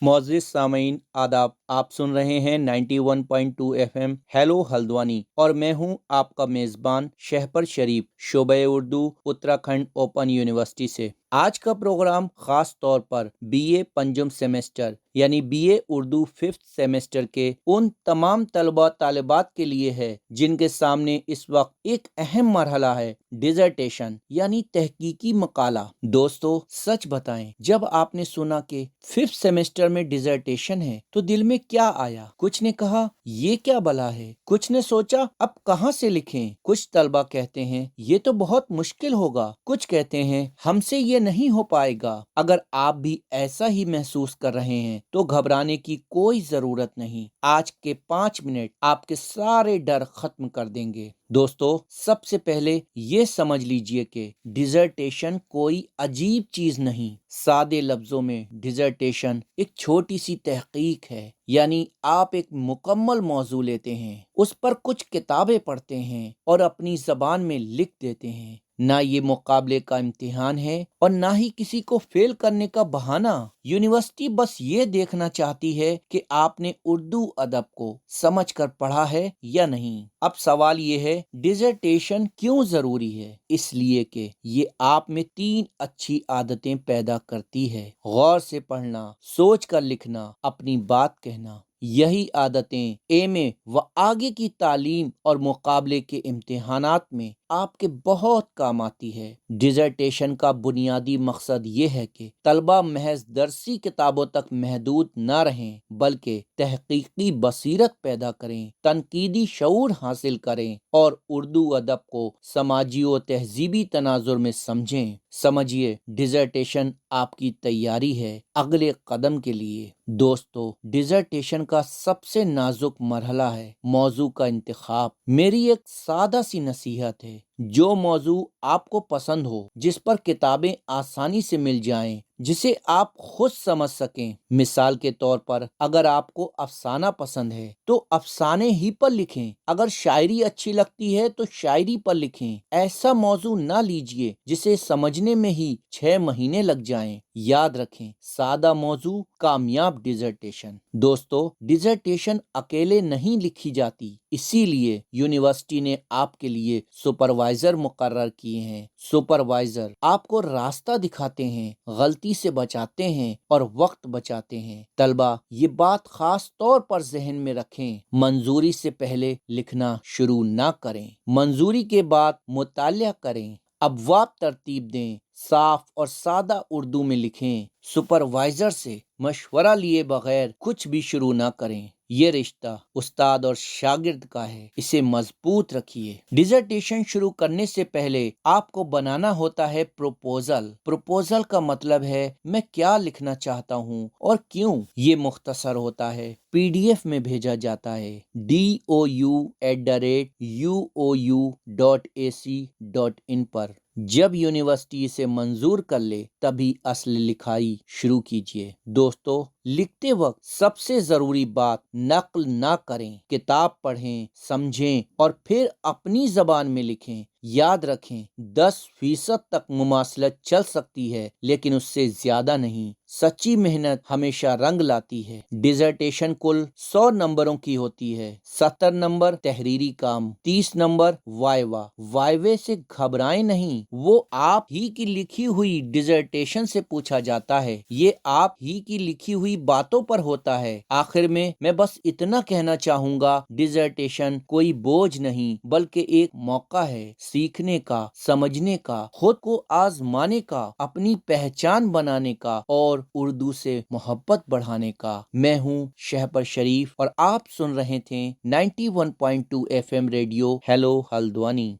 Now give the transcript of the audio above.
मोअज़्ज़िज़ सामीन आदाब। आप सुन रहे हैं 91.2 FM हेलो हल्द्वानी और मैं हूं आपका मेज़बान शहपर शरीफ, शोबे उर्दू, उत्तराखंड ओपन यूनिवर्सिटी से। आज का प्रोग्राम खास तौर पर बीए पंचम सेमेस्टर यानी बीए उर्दू फिफ्थ सेमेस्टर के उन तमाम तलबा तालिबात के लिए है जिनके सामने इस वक्त एक अहम मरहला है, डिजर्टेशन यानी तहकीकी मकाला। दोस्तों सच बताएं, जब आपने सुना कि फिफ्थ सेमेस्टर में डिजर्टेशन है तो दिल में क्या आया? कुछ ने कहा ये क्या बला है, कुछ ने सोचा अब कहाँ से लिखें। कुछ तलबा कहते हैं ये तो बहुत मुश्किल होगा, कुछ कहते हैं हमसे ये नहीं हो पाएगा। अगर आप भी ऐसा ही महसूस कर रहे हैं तो घबराने की कोई जरूरत नहीं। आज के 5 मिनट आपके सारे डर खत्म कर देंगे। दोस्तों सबसे पहले ये समझ लीजिए कि डिजर्टेशन कोई अजीब चीज नहीं। सादे लफ्जों में डिजर्टेशन एक छोटी सी तहकीक है, यानी आप एक मुकम्मल मौजू लेते हैं, उस पर कुछ किताबें पढ़ते हैं और अपनी जबान में लिख देते हैं। ना ये मुकाबले का इम्तिहान है और ना ही किसी को फेल करने का बहाना। यूनिवर्सिटी बस ये देखना चाहती है कि आपने उर्दू अदब को समझकर पढ़ा है या नहीं। अब सवाल ये है, डिजर्टेशन क्यों जरूरी है? इसलिए कि ये आप में 3 अच्छी आदतें पैदा करती है: गौर से पढ़ना, सोच कर लिखना, अपनी बात कहना। यही आदतें एमए व आगे की तालीम और मुकाबले के इम्तिहानात में आपके बहुत काम आती है। डिजर्टेशन का बुनियादी मकसद ये है कि तलबा महज दरसी किताबों तक महदूद न रहें, बल्कि तहकीकी बसीरत पैदा करें, तनकीदी शऊर हासिल करें और उर्दू अदब को समाजी और तहजीबी तनाजुर में समझें। समझिए, डिजर्टेशन आपकी तैयारी है अगले कदम के लिए। दोस्तों, डिजर्टेशन का सबसे नाजुक मरहला है मौजू का इंतखाब। मेरी एक सादा सी नसीहत है, जो मौजू आपको पसंद हो, जिस पर किताबें आसानी से मिल जाएं, जिसे आप खुद समझ सकें। मिसाल के तौर पर अगर आपको अफसाना पसंद है तो अफसाने ही पर लिखें, अगर शायरी अच्छी लगती है तो शायरी पर लिखें। ऐसा मौजू ना लीजिए जिसे समझने में ही 6 महीने लग जाएं। याद रखें, सादा मौजू कामयाब डिजर्टेशन। दोस्तों, डिजर्टेशन अकेले नहीं लिखी जाती, इसीलिए यूनिवर्सिटी ने आपके लिए सुपरवाइजर मुकर्रर किए हैं। सुपरवाइजर आपको रास्ता दिखाते हैं, गलती से बचाते हैं और वक्त बचाते हैं। तलबा ये बात खास तौर पर जहन में रखें, मंजूरी से पहले लिखना शुरू ना करें, मंजूरी के बाद मुतालिया करें। अबवाब तरतीब दें, साफ और सादा उर्दू में लिखें। सुपरवाइजर से मशवरा लिए बगैर कुछ भी शुरू ना करें। ये रिश्ता उस्ताद और शागिर्द का है, इसे मजबूत रखिए। डिजर्टेशन शुरू करने से पहले आपको बनाना होता है प्रोपोजल। प्रोपोजल का मतलब है मैं क्या लिखना चाहता हूँ और क्यों। ये मुख्तसर होता है, पीडीएफ में भेजा जाता है DOU@uou.ac.in पर। जब यूनिवर्सिटी इसे मंजूर कर ले तभी असल लिखाई शुरू कीजिए। दोस्तों, लिखते वक्त सबसे जरूरी बात, नकल ना करें। किताब पढ़ें, समझें और फिर अपनी जबान में लिखें। याद रखें, 10% तक मुमासलत चल सकती है, लेकिन उससे ज्यादा नहीं। सच्ची मेहनत हमेशा रंग लाती है। डिजर्टेशन कुल 100 नंबरों की होती है। 70 नंबर तहरीरी काम, 30 नंबर वाइवा। वाइवे से घबराएं नहीं, वो आप ही की लिखी हुई डिजर्टेशन से पूछा जाता है। ये आप ही की लिखी हुई बातों पर होता है। आखिर में मैं बस इतना कहना चाहूंगा, डिजर्टेशन कोई बोझ नहीं बल्कि एक मौका है, सीखने का, समझने का, खुद को आजमाने का, अपनी पहचान बनाने का और उर्दू से मोहब्बत बढ़ाने का। मैं हूँ शहपर शरीफ और आप सुन रहे थे 91.2 FM रेडियो हेलो हल्द्वानी।